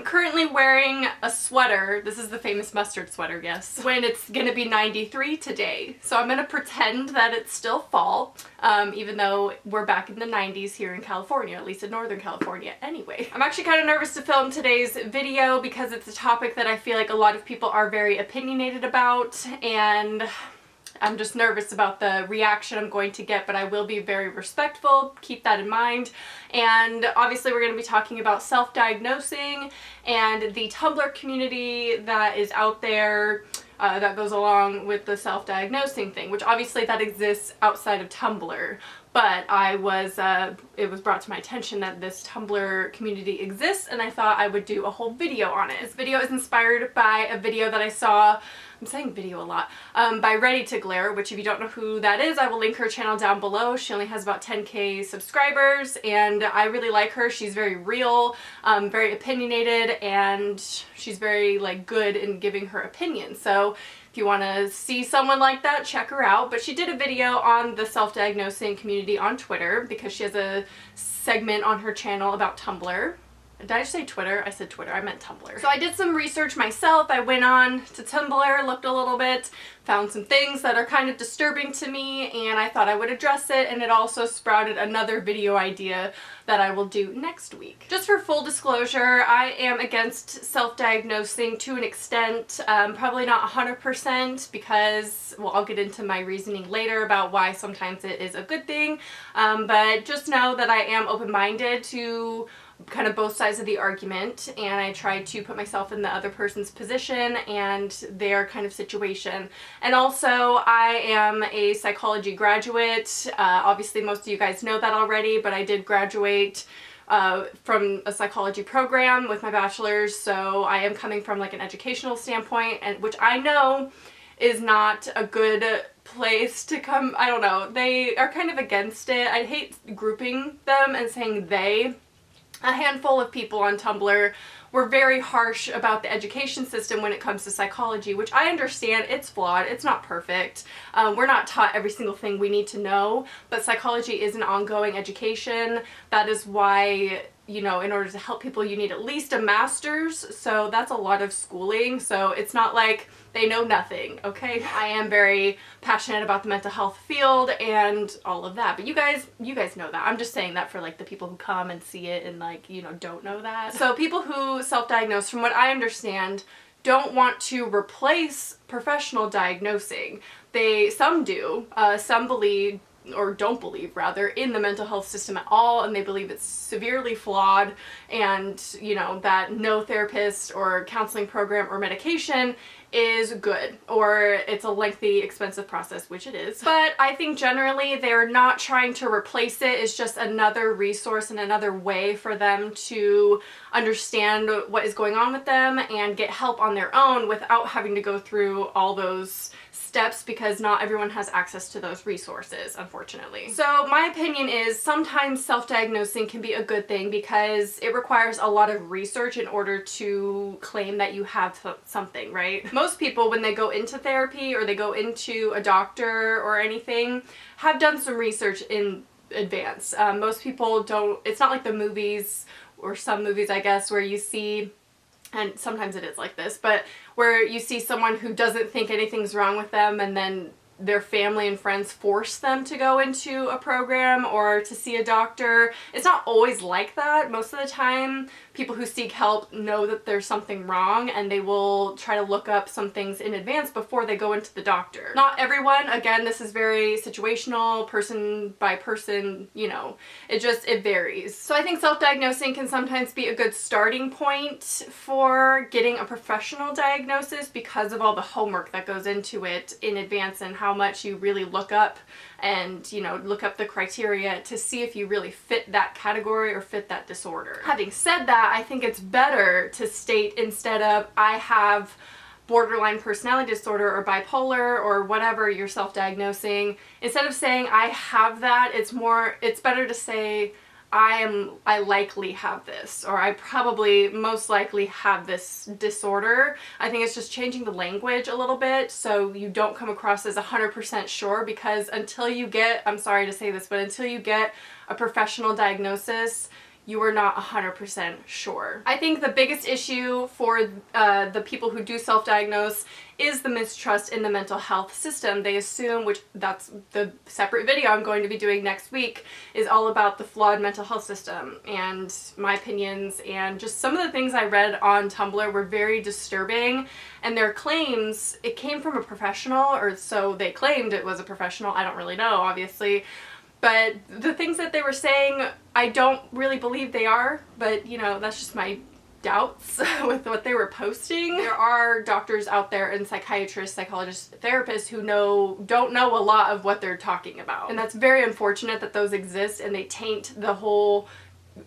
currently wearing a sweater. This is the famous mustard sweater, yes, when it's gonna be 93 today. So I'm gonna pretend that it's still fall, even though we're back in the 90s here in California, at least in Northern California anyway. I'm actually kind of nervous to film today's video because it's a topic that I feel like a lot of people are very opinionated about, and I'm just nervous about the reaction I'm going to get, but I will be very respectful. Keep that in mind. And obviously we're going to be talking about self-diagnosing and the Tumblr community that is out there that goes along with the self-diagnosing thing, which obviously that exists outside of Tumblr. But it was brought to my attention that this Tumblr community exists, and I thought I would do a whole video on it. This video is inspired by a video that I saw, I'm saying video a lot, by Ready to Glare, which if you don't know who that is, I will link her channel down below. She only has about 10K subscribers, and I really like her. She's very real, very opinionated, and she's very good in giving her opinion. So if you want to see someone like that, check her out. But she did a video on the self-diagnosing community on Twitter because she has a segment on her channel about Tumblr. Did I just say Twitter? I said Twitter. I meant Tumblr. So I did some research myself. I went on to Tumblr, looked a little bit, found some things that are kind of disturbing to me, and I thought I would address it, and it also sprouted another video idea that I will do next week. Just for full disclosure, I am against self-diagnosing to an extent, probably not 100% because, well, I'll get into my reasoning later about why sometimes it is a good thing, but just know that I am open-minded to kind of both sides of the argument, and I try to put myself in the other person's position and their kind of situation. And also, I am a psychology graduate. Obviously most of you guys know that already, but I did graduate from a psychology program with my bachelor's, so I am coming from an educational standpoint, and which I know is not a good place to come. I don't know, they are kind of against it. I hate grouping them and saying they. A handful of people on Tumblr were very harsh about the education system when it comes to psychology, which I understand. It's flawed. It's not perfect. We're not taught every single thing we need to know, but psychology is an ongoing education. That is why, you know, in order to help people, you need at least a master's, so that's a lot of schooling, so it's not like they know nothing, okay? I am very passionate about the mental health field and all of that, but you guys know that. I'm just saying that for the people who come and see it and don't know that. So people who self-diagnose, from what I understand, don't want to replace professional diagnosing. Some do. Some believe, or don't believe rather, in the mental health system at all, and they believe it's severely flawed, and that no therapist or counseling program or medication is good, or it's a lengthy, expensive process, which it is. But I think generally they're not trying to replace it. It's just another resource and another way for them to understand what is going on with them and get help on their own without having to go through all those steps, because not everyone has access to those resources, unfortunately. So my opinion is sometimes self-diagnosing can be a good thing because it requires a lot of research in order to claim that you have something, right? Most people, when they go into therapy or they go into a doctor or anything, have done some research in advance. Most people don't. It's not like the movies, or some movies I guess, where you see, and sometimes it is like this, but where you see someone who doesn't think anything's wrong with them and then their family and friends force them to go into a program or to see a doctor. It's not always like that. Most of the time, people who seek help know that there's something wrong, and they will try to look up some things in advance before they go into the doctor. Not everyone. Again, this is very situational, person by person, it varies. So I think self-diagnosing can sometimes be a good starting point for getting a professional diagnosis because of all the homework that goes into it in advance and how much you really look up and, look up the criteria to see if you really fit that category or fit that disorder. Having said that, I think it's better to state, instead of I have borderline personality disorder or bipolar or whatever you're self-diagnosing, instead of saying I have that, it's better to say I likely have this, or I probably most likely have this disorder. I think it's just changing the language a little bit so you don't come across as 100% sure, because until you get, I'm sorry to say this, but until you get a professional diagnosis, you are not 100% sure. I think the biggest issue for the people who do self-diagnose is the mistrust in the mental health system. They assume, which that's the separate video I'm going to be doing next week, is all about the flawed mental health system, and my opinions and just some of the things I read on Tumblr were very disturbing, and their claims, it came from a professional, or so they claimed it was a professional. I don't really know, obviously. But the things that they were saying, I don't really believe they are, but you know, that's just my doubts with what they were posting. There are doctors out there and psychiatrists, psychologists, therapists who don't know a lot of what they're talking about. And that's very unfortunate that those exist, and they taint the whole,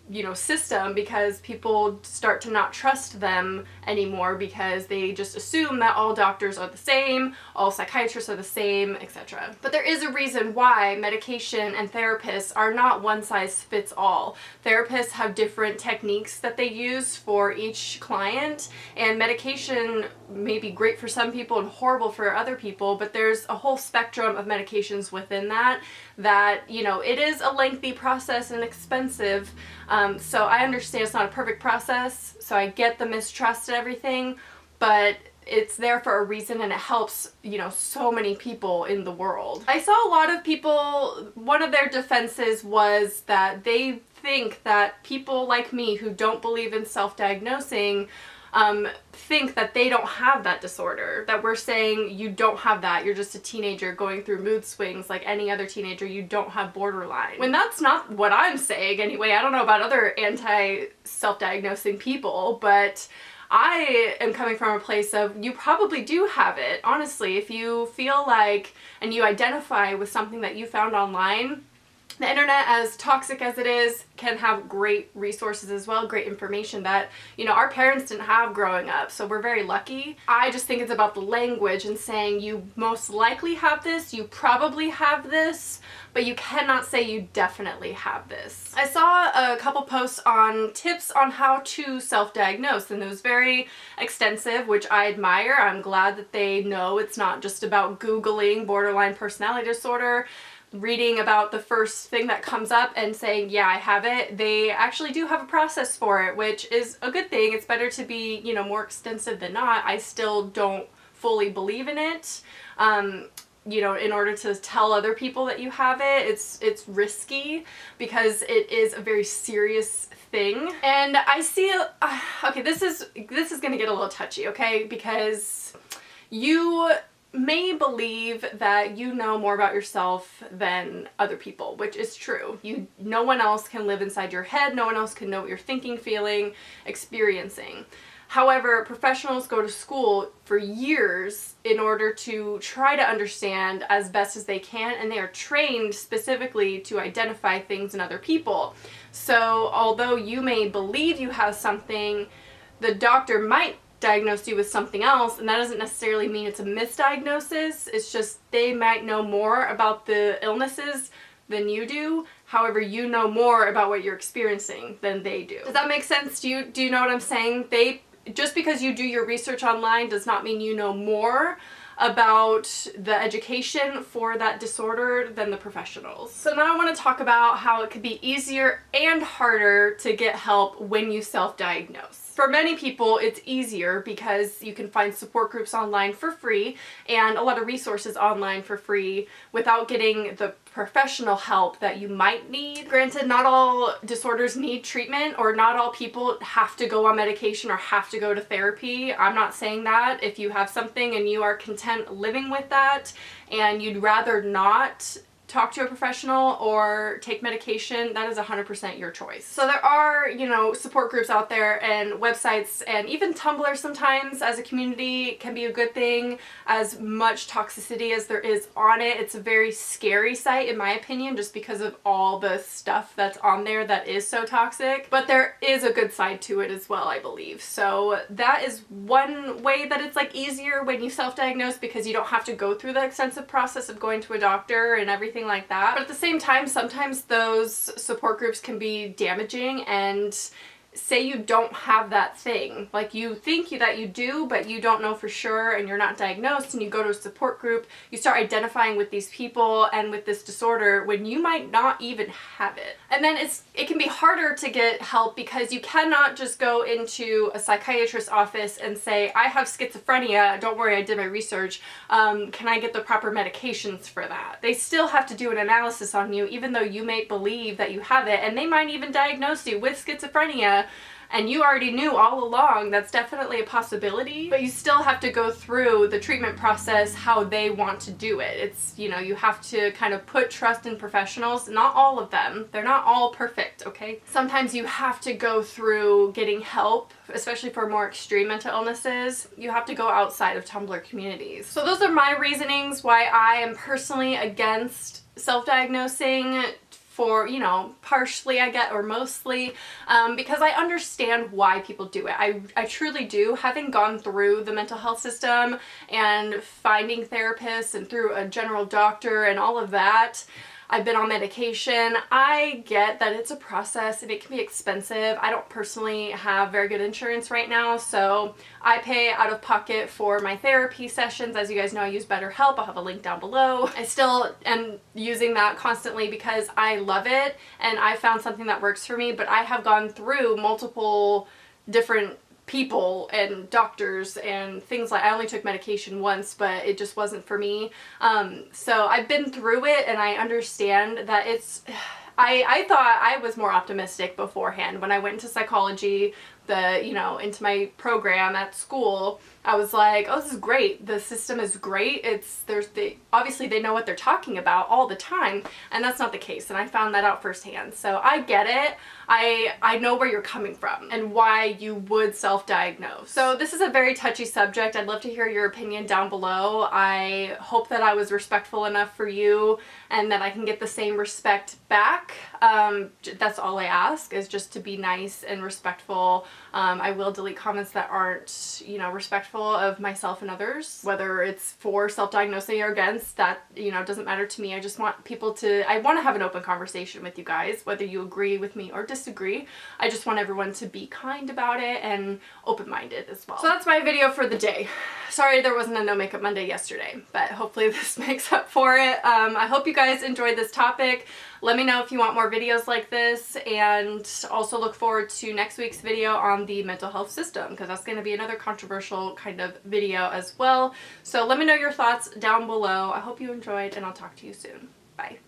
you know, system, because people start to not trust them anymore because they just assume that all doctors are the same, all psychiatrists are the same, etc. But there is a reason why medication and therapists are not one size fits all. Therapists have different techniques that they use for each client, and medication may be great for some people and horrible for other people, but there's a whole spectrum of medications within that, you know, it is a lengthy process and expensive. So I understand it's not a perfect process, so I get the mistrust and everything, but it's there for a reason, and it helps, you know, so many people in the world. I saw a lot of people, one of their defenses was that they think that people like me who don't believe in self-diagnosing think that they don't have that disorder, that we're saying you don't have that, you're just a teenager going through mood swings like any other teenager, you don't have borderline. When that's not what I'm saying anyway. I don't know about other anti-self-diagnosing people, but I am coming from a place of you probably do have it. Honestly, if you feel like and you identify with something that you found online, the internet, as toxic as it is, can have great resources as well, great information that, you know, our parents didn't have growing up, so we're very lucky. I just think it's about the language and saying you most likely have this, you probably have this, but you cannot say you definitely have this. I saw a couple posts on tips on how to self-diagnose, and it was very extensive, which I admire. I'm glad that they know it's not just about Googling borderline personality disorder, reading about the first thing that comes up and saying, yeah, I have it. They actually do have a process for it, which is a good thing. It's better to be, you know, more extensive than not. I still don't fully believe in it. You know, in order to tell other people that you have it, it's risky because it is a very serious thing. And I see, okay, this is gonna get a little touchy, okay, because you may believe that you know more about yourself than other people, which is true. No one else can live inside your head, no one else can know what you're thinking, feeling, experiencing. However, professionals go to school for years in order to try to understand as best as they can, and they are trained specifically to identify things in other people. So although you may believe you have something, the doctor might diagnose you with something else, and that doesn't necessarily mean it's a misdiagnosis. It's just they might know more about the illnesses than you do. However, you know more about what you're experiencing than they do. Does that make sense? Do you know what I'm saying? Just because you do your research online does not mean you know more about the education for that disorder than the professionals. So now I want to talk about how it could be easier and harder to get help when you self-diagnose. For many people, it's easier because you can find support groups online for free and a lot of resources online for free without getting the professional help that you might need. Granted, not all disorders need treatment, or not all people have to go on medication or have to go to therapy. I'm not saying that. If you have something and you are content living with that and you'd rather not talk to a professional or take medication, that is 100% your choice. So there are, you know, support groups out there and websites, and even Tumblr sometimes as a community can be a good thing. As much toxicity as there is on it, it's a very scary site in my opinion, just because of all the stuff that's on there that is so toxic. But there is a good side to it as well, I believe. So that is one way that it's like easier when you self-diagnose, because you don't have to go through the extensive process of going to a doctor and everything like that. But at the same time, sometimes those support groups can be damaging, and say you don't have that thing, like you think that you do, but you don't know for sure, and you're not diagnosed, and you go to a support group, you start identifying with these people and with this disorder when you might not even have it. And then it can be harder to get help because you cannot just go into a psychiatrist's office and say, I have schizophrenia, don't worry, I did my research, can I get the proper medications for that? They still have to do an analysis on you, even though you may believe that you have it, and they might even diagnose you with schizophrenia, and you already knew all along. That's definitely a possibility, but you still have to go through the treatment process how they want to do it. It's, you know, you have to kind of put trust in professionals. Not all of them. They're not all perfect, okay? Sometimes you have to go through getting help, especially for more extreme mental illnesses. You have to go outside of Tumblr communities. So those are my reasonings why I am personally against self-diagnosing. For, you know, partially I get, or mostly, because I understand why people do it. I truly do. Having gone through the mental health system and finding therapists and through a general doctor and all of that, I've been on medication. I get that it's a process and it can be expensive. I don't personally have very good insurance right now, so I pay out of pocket for my therapy sessions. As you guys know, I use BetterHelp. I'll have a link down below. I still am using that constantly because I love it and I found something that works for me, but I have gone through multiple different people and doctors and things. Like, I only took medication once, but it just wasn't for me. So I've been through it and I understand that it's, I thought I was more optimistic beforehand. When I went into psychology, into my program at school, I was like, oh, this is great. The system is great. Obviously they know what they're talking about all the time, and that's not the case. And I found that out firsthand. So I get it. I know where you're coming from and why you would self-diagnose. So this is a very touchy subject. I'd love to hear your opinion down below. I hope that I was respectful enough for you and that I can get the same respect back. That's all I ask, is just to be nice and respectful. I will delete comments that aren't, respectful of myself and others, whether it's for self-diagnosing or against. That, doesn't matter to me. I just want people I want to have an open conversation with you guys, whether you agree with me or disagree. I just want everyone to be kind about it and open-minded as well. So that's my video for the day. Sorry there wasn't a No Makeup Monday yesterday, but hopefully this makes up for it. I hope you guys enjoyed this topic. Let me know if you want more videos like this, and also look forward to next week's video on the mental health system, because that's going to be another controversial kind of video as well. So let me know your thoughts down below. I hope you enjoyed, and I'll talk to you soon. Bye.